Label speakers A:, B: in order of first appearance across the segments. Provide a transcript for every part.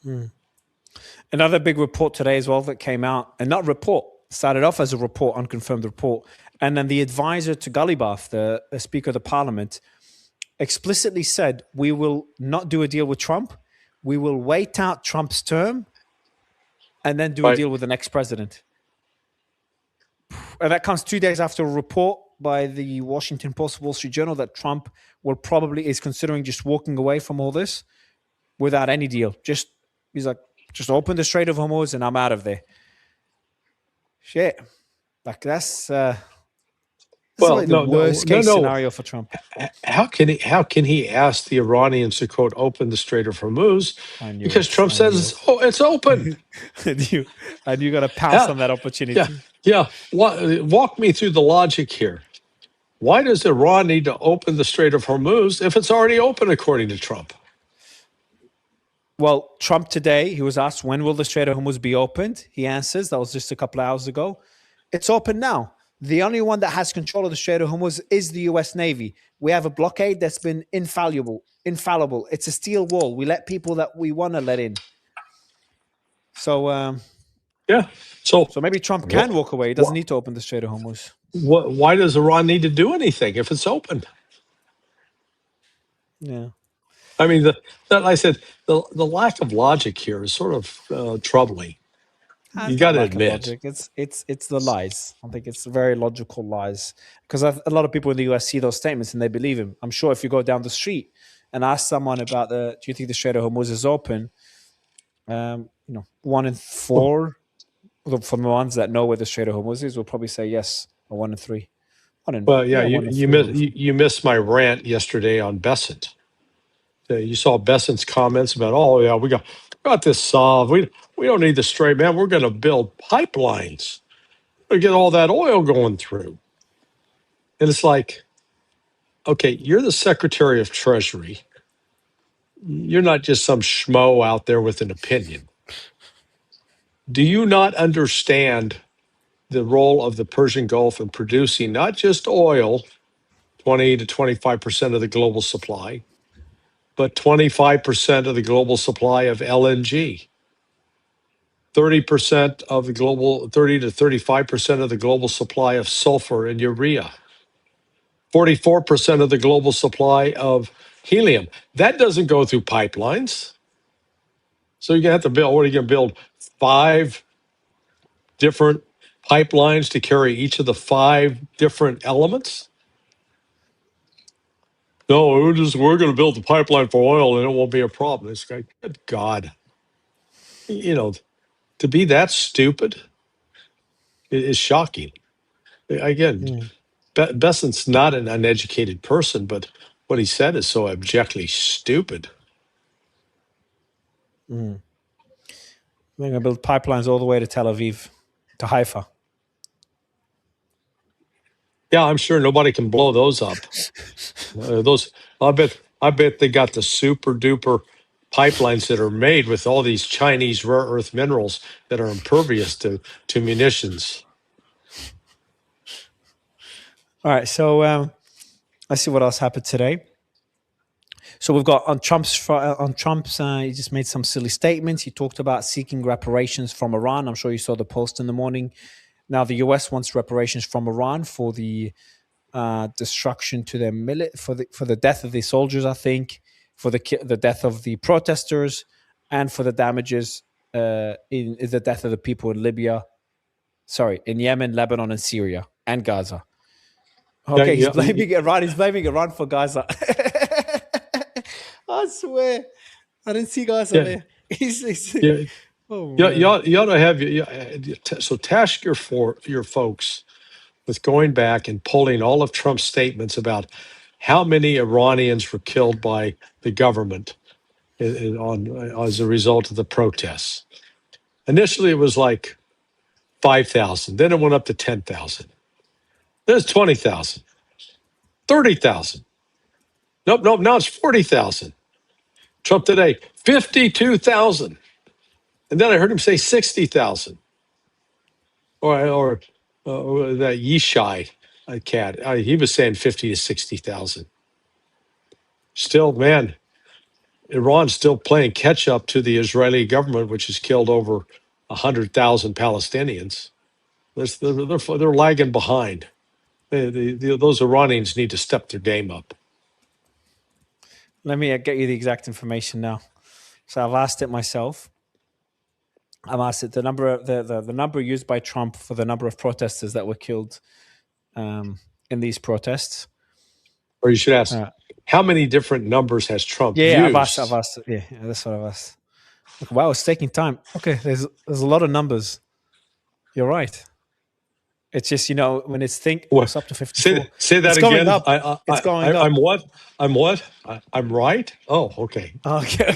A: Mm. Another big report today as well that came out, and not report, started off as a report, unconfirmed report, and then the advisor to Ghalibaf, the Speaker of the Parliament, explicitly said, we will not do a deal with Trump. We will wait out Trump's term and then do a deal with the next president. And that comes 2 days after a report by the Washington Post, Wall Street Journal, that Trump is considering just walking away from all this without any deal. He's like, just open the Strait of Hormuz and I'm out of there. Shit. Like that's the worst case scenario for Trump.
B: How can he ask the Iranians to, quote, open the Strait of Hormuz? Because Trump says it's open.
A: and you got to pounce on that opportunity.
B: Yeah. Walk me through the logic here. Why does Iran need to open the Strait of Hormuz if it's already open, according to Trump?
A: Well, Trump today, he was asked, when will the Strait of Hormuz be opened? He answers, that was just a couple of hours ago. It's open now. The only one that has control of the Strait of Hormuz is the U.S. Navy. We have a blockade that's been infallible. It's a steel wall. We let people that we want to let in. So, So maybe Trump can walk away. He doesn't need to open the Strait of Hormuz.
B: Why does Iran need to do anything if it's open?
A: Yeah.
B: I mean, like I said, the lack of logic here is sort of troubling. You got to admit,
A: it's the lies. I think it's very logical lies, because a lot of people in the US see those statements and they believe him. I'm sure if you go down the street and ask someone about do you think the Strait of Hormuz is open? 1 in 4 from the ones that know where the Strait of Hormuz is will probably say yes, or 1 in 3.
B: You missed my rant yesterday on Bessent. You saw Bessent's comments about, we got this solved. We don't need the Strait, man. We're going to build pipelines to get all that oil going through. And it's like, okay, you're the Secretary of Treasury. You're not just some schmo out there with an opinion. Do you not understand the role of the Persian Gulf in producing not just oil, 20 to 25% of the global supply, but 25% of the global supply of LNG, 30% of the global, 30 to 35% of the global supply of sulfur and urea, 44% of the global supply of helium. That doesn't go through pipelines. So you're going to have to build, what are you going to build? 5 different pipelines to carry each of the 5 different elements? No, we're going to build the pipeline for oil and it won't be a problem. It's like, good God. To be that stupid is shocking. Again, Bessent's not an uneducated person, but what he said is so abjectly stupid.
A: They're going to build pipelines all the way to Tel Aviv, to Haifa.
B: Yeah, I'm sure nobody can blow those up. I bet they got the super duper pipelines that are made with all these Chinese rare earth minerals that are impervious to munitions.
A: All right, so let's see what else happened today. So we've got on Trump's, he just made some silly statements. He talked about seeking reparations from Iran. I'm sure you saw the post in the morning. Now the US wants reparations from Iran for the destruction to their for the death of the soldiers, I think, for the death of the protesters, and for the damages in the death of the people in in Yemen, Lebanon, and Syria, and Gaza. Okay, he's blaming Iran. He's blaming Iran for Gaza. I swear, I didn't see Gaza there.
B: You ought to have so task your folks with going back and pulling all of Trump's statements about how many Iranians were killed by the government as a result of the protests. Initially, it was like 5,000. Then it went up to 10,000. Then it's 20,000, 30,000. Nope. Now it's 40,000. Trump today, 52,000. And then I heard him say 60,000. Or that Yishai cat, he was saying 50 to 60,000. Still, man, Iran's still playing catch up to the Israeli government, which has killed over 100,000 Palestinians. They're lagging behind. Those Iranians need to step their game up.
A: Let me get you the exact information now. So I've asked it myself. I've asked it the number used by Trump for the number of protesters that were killed in these protests.
B: Or you should ask, how many different numbers has Trump used?
A: I've asked. Yeah, that's what I've asked. Okay, wow, it's taking time. Okay, there's a lot of numbers. You're right. It's just, when it's it's up to 54.
B: Say that
A: it's
B: again.
A: Going up. It's going up.
B: I'm what? I'm right? Oh, okay.
A: Okay.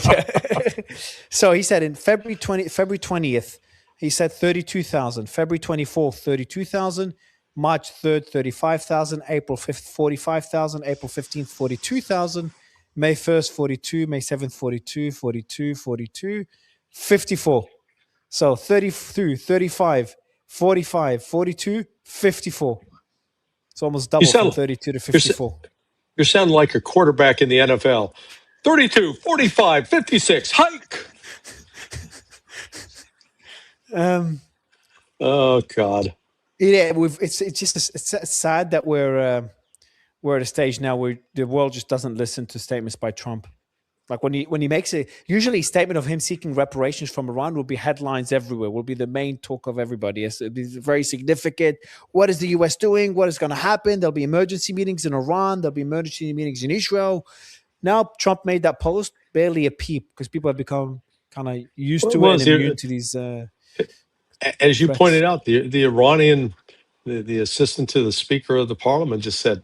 A: So he said in February 20th, he said 32,000. February 24th, 32,000. March 3rd, 35,000. April 5th, 45,000. April 15th, 42,000. May 1st, 42. May 7th, 42. 42, 42. 54. So 32, 35, 45, 42, 54. It's almost double from 32 to 54.
B: You're sounding like a quarterback in the NFL. 32, 45, 56, hike. Oh, God.
A: Yeah, it's sad that we're at a stage now where the world just doesn't listen to statements by Trump. Like when he makes usually a statement of him seeking reparations from Iran will be headlines everywhere, will be the main talk of everybody. It'll be very significant. What is the US doing? What is going to happen? There'll be emergency meetings in Iran. There'll be emergency meetings in Israel. Now Trump made that post, barely a peep, because people have become kind of used to it and immune to these.
B: As you pointed out, the Iranian, the assistant to the Speaker of the Parliament just said,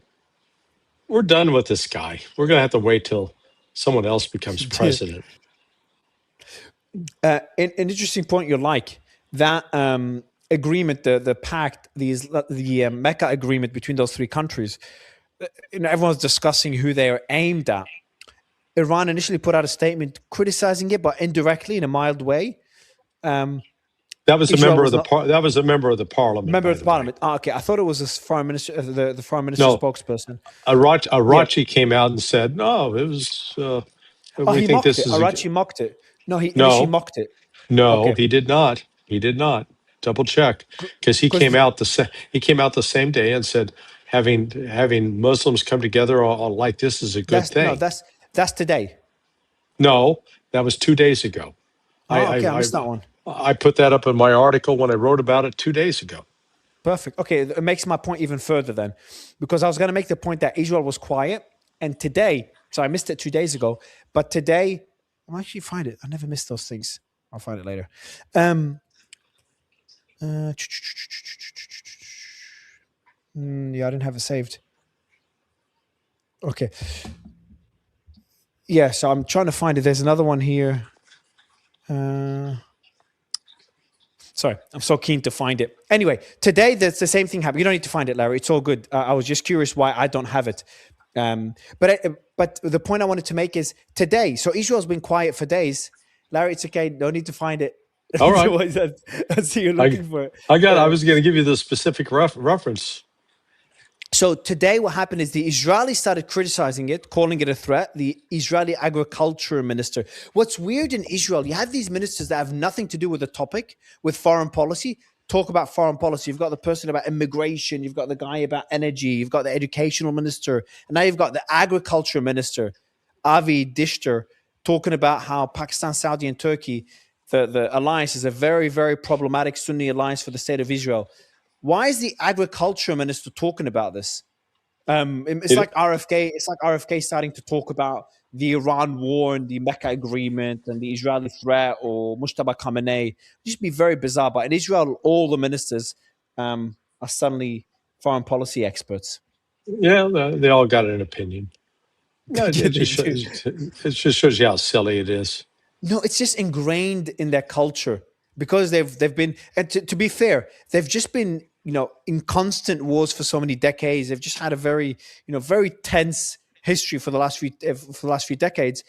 B: "We're done with this guy. We're going to have to wait till someone else becomes president."
A: An interesting point. You're like that agreement, the pact, the Mecca agreement between those three countries. Everyone's discussing who they are aimed at. Iran initially put out a statement criticizing it, but indirectly in a mild way.
B: That was a member of the that was a member of the parliament.
A: Member of the parliament. Oh, okay, I thought it was the foreign minister, the foreign minister spokesperson.
B: Arachi came out and said, "No, it was."
A: He mocked it. Arachi mocked it. No, he initially mocked it.
B: No, he did not. He did not. Double check, because he came out the same day and said, having Muslims come together like this is a good thing.
A: No, that's today.
B: No, that was 2 days ago.
A: I missed that one.
B: I put that up in my article when I wrote about it 2 days ago.
A: Perfect. Okay, it makes my point even further then, because I was going to make the point that Israel was quiet, and today, so I missed it 2 days ago, but today, I'll actually find it. I never miss those things. I'll find it later. Yeah, I didn't have it saved. Okay. Yeah, so I'm trying to find it. There's another one here. Sorry, I'm so keen to find it. Anyway, today there's the same thing happened. You don't need to find it, Larry. It's all good. I was just curious why I don't have it. But the point I wanted to make is today. So Israel's been quiet for days. Larry, it's okay. No need to find it.
B: All right.
A: I see you're looking for it.
B: I got it. I was going to give you the specific reference.
A: So today what happened is the Israelis started criticizing it, calling it a threat, the Israeli agriculture minister. What's weird in Israel, you have these ministers that have nothing to do with the topic, with foreign policy, talk about foreign policy. You've got the person about immigration, you've got the guy about energy, you've got the educational minister, and now you've got the agriculture minister, Avi Dishter, talking about how Pakistan, Saudi, and Turkey, the alliance is a very, very problematic Sunni alliance for the state of Israel. Why is the agriculture minister talking about this? It's like RFK. It's like RFK starting to talk about the Iran war and the Mecca agreement and the Israeli threat, or Mujtaba Khamenei. It'd just be very bizarre. But in Israel, all the ministers are suddenly foreign policy experts.
B: Yeah, they all got an opinion. No, it just shows you how silly it is.
A: No, it's just ingrained in their culture because they've been. And to be fair, they've just been, in constant wars for so many decades. They've just had a very, very tense history for the last few decades,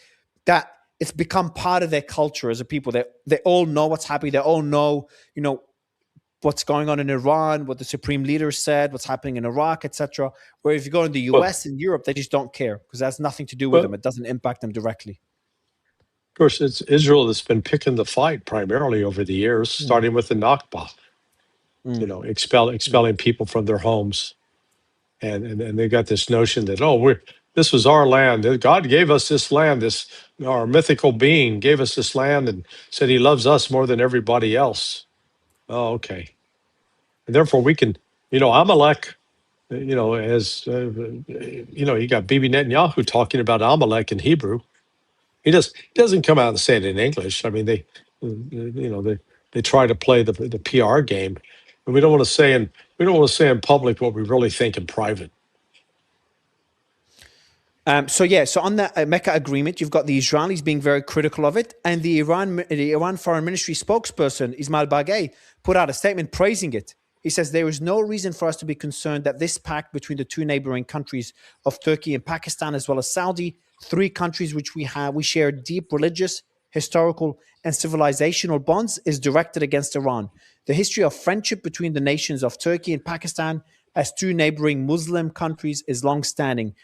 A: that it's become part of their culture as a people. They all know what's happening. They all know, what's going on in Iran, what the supreme leader said, what's happening in Iraq, etc. Where if you go in the US and Europe, they just don't care because that has nothing to do with them. It doesn't impact them directly.
B: Of course, it's Israel that's been picking the fight primarily over the years, starting with the Nakba, expelling people from their homes. And they got this notion that, this was our land. God gave us this land. Our mythical being gave us this land and said he loves us more than everybody else. Oh, okay. And therefore we can, Amalek, you got Bibi Netanyahu talking about Amalek in Hebrew. He doesn't come out and say it in English. I mean, they try to play the PR game, and we don't want to say in public what we really think in private.
A: So on that Mecca agreement, you've got the Israelis being very critical of it, and the Iran Foreign Ministry spokesperson Ismail Baghei put out a statement praising it. He says there is no reason for us to be concerned that this pact between the two neighboring countries of Turkey and Pakistan, as well as Saudi, three countries which we share deep religious, historical, and civilizational bonds, is directed against Iran. The history of friendship between the nations of Turkey and Pakistan as two neighboring Muslim countries is long-standing.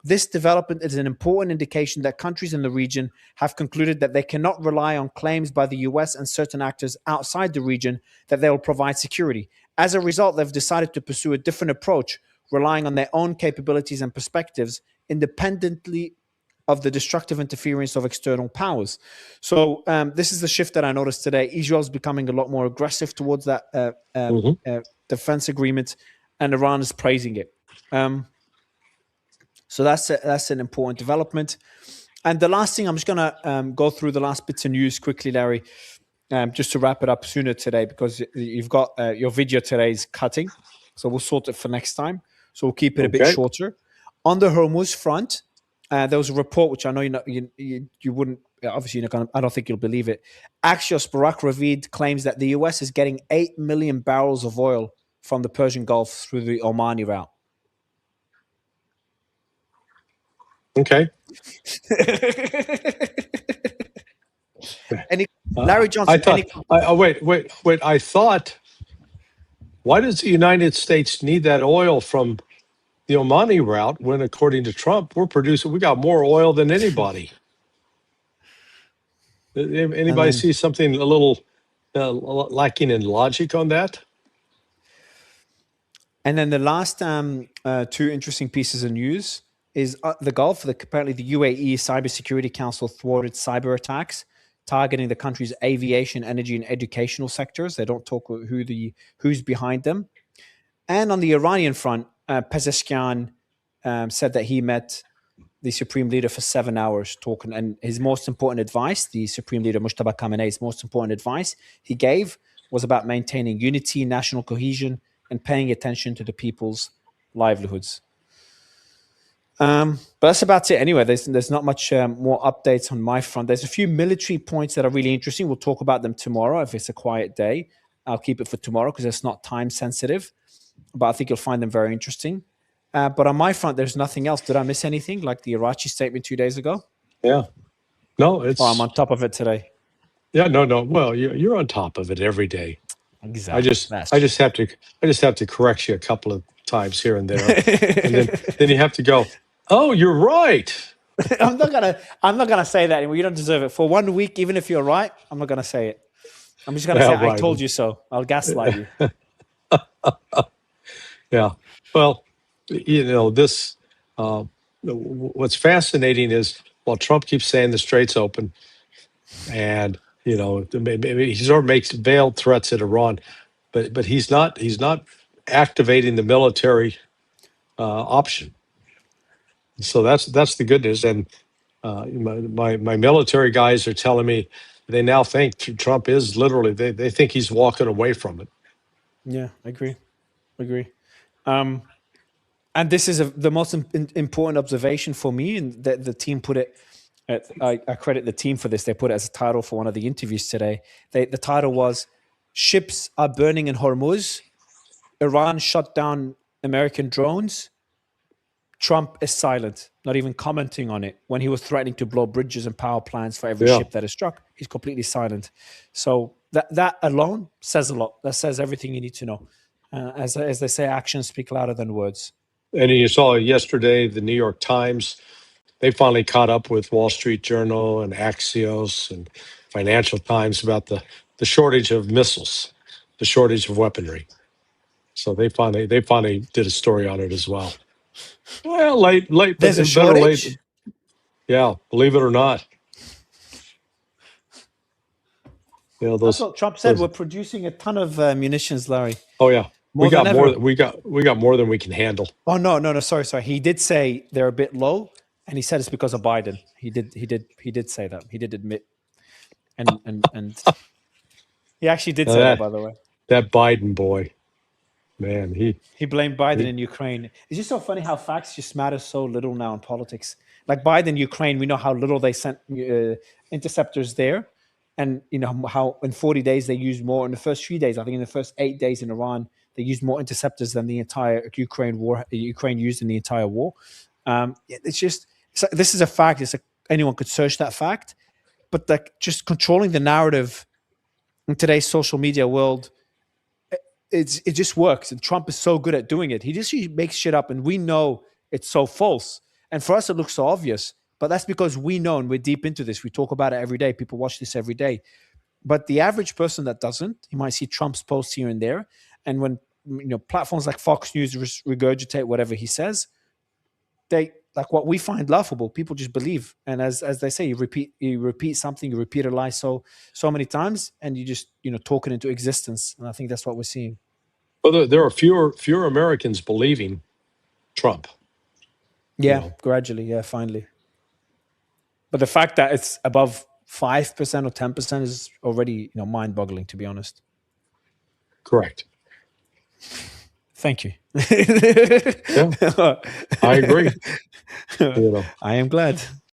A: This development is an important indication that countries in the region have concluded that they cannot rely on claims by the US and certain actors outside the region that they will provide security. As a result, they've decided to pursue a different approach, relying on their own capabilities and perspectives independently of the destructive interference of external powers. So this is the shift that I noticed today. Israel's becoming a lot more aggressive towards that defense agreement, and Iran is praising it. So that's an important development. And the last thing, I'm just going to go through the last bits of news quickly, Larry, just to wrap it up sooner today, because you've got your video today is cutting. So we'll sort it for next time. So we'll keep it a bit shorter. On the Hormuz front, there was a report, which I know you wouldn't, obviously you're not gonna, I don't think you'll believe it. Axios Barak Ravid claims that the US is getting 8 million barrels of oil from the Persian Gulf through the Omani route.
B: Okay.
A: Larry Johnson.
B: Wait. I thought, why does the United States need that oil from the Omani route when, according to Trump, we got more oil than anybody? Anybody see something a little lacking in logic on that?
A: And then the last two interesting pieces of news is the Gulf. Apparently, the UAE Cybersecurity Council thwarted cyber attacks targeting the country's aviation, energy, and educational sectors. They don't talk who's behind them. And on the Iranian front, Pezeshkian said that he met the Supreme Leader for 7 hours talking, and his most important advice, the Supreme Leader Mujtaba Khamenei's most important advice he gave was about maintaining unity, national cohesion, and paying attention to the people's livelihoods. But that's about it anyway. There's not much more updates on my front. There's a few military points that are really interesting. We'll talk about them tomorrow. If it's a quiet day, I'll keep it for tomorrow because it's not time sensitive, but I think you'll find them very interesting. But on my front, there's nothing else. Did I miss anything, like the Iraqi statement 2 days ago?
B: Yeah. No, I'm
A: on top of it today.
B: Yeah, no. Well, you're on top of it every day.
A: Exactly.
B: I just have to correct you a couple of times here and there, and then you have to go, oh, you're right.
A: I'm not gonna say that anymore. You don't deserve it. For 1 week, even if you're right, I'm not gonna say it. I'm just gonna say right. I told you so. I'll gaslight you.
B: Yeah. Well, this. What's fascinating is while Trump keeps saying the Strait's open, and maybe he sort of makes veiled threats at Iran, but he's not activating the military option. So that's the good news. And my military guys are telling me they now think Trump is literally they think he's walking away from it.
A: Yeah, I agree. And this is the most important observation for me, and the team put it. I credit the team for this. They put it as a title for one of the interviews today. The title was "Ships Are Burning in Hormuz. Iran shut down American drones. Trump is silent, not even commenting on it. When he was threatening to blow bridges and power plants for every ship that is struck, he's completely silent. So that alone says a lot. That says everything you need to know. As they say, actions speak louder than words.
B: And you saw yesterday the New York Times. they finally caught up with Wall Street Journal and Axios and Financial Times about the shortage of missiles, the shortage of weaponry. So they finally did a story on it as well. Well, late,
A: There's a
B: but better late.
A: shortage.
B: Yeah, believe it or not. You know
A: That's
B: those
A: what Trump said.
B: those.
A: We're producing a ton of munitions, Larry,
B: Oh yeah, we
A: more than
B: got
A: ever.
B: more. We got more than we can handle.
A: Oh no. Sorry. He did say they're a bit low, and he said it's because of Biden. He did say that. He did admit, and he actually did
B: Now
A: say that, by the way.
B: that Biden boy, man,
A: He blamed Biden
B: he
A: in Ukraine. It's just so funny how facts just matter so little now in politics. Like Biden, Ukraine, we know how little they sent interceptors there, and you know how in 40 days they used more. In the first 3 days, I think in the first 8 days in Iran, they used more interceptors than the entire Ukraine war. Ukraine used in the entire war. It's just this is a fact. Anyone could search that fact, but like just controlling the narrative in today's social media world, it just works, and Trump is so good at doing it. He just makes shit up, and we know it's so false. And for us, it looks so obvious, but that's because we know, and we're deep into this. We talk about it every day. People watch this every day. But the average person that doesn't, you might see Trump's posts here and there, and when platforms like Fox News regurgitate whatever he says, they like what we find laughable. People just believe, and as they say, you repeat something, you repeat a lie so many times, and you just talk it into existence. And I think that's what we're seeing.
B: well, there are fewer Americans believing Trump.
A: Yeah, gradually. Yeah, finally. But the fact that it's above 5% or 10% is already mind-boggling, to be honest.
B: Correct.
A: Thank you.
B: Yeah, I agree.
A: I am glad.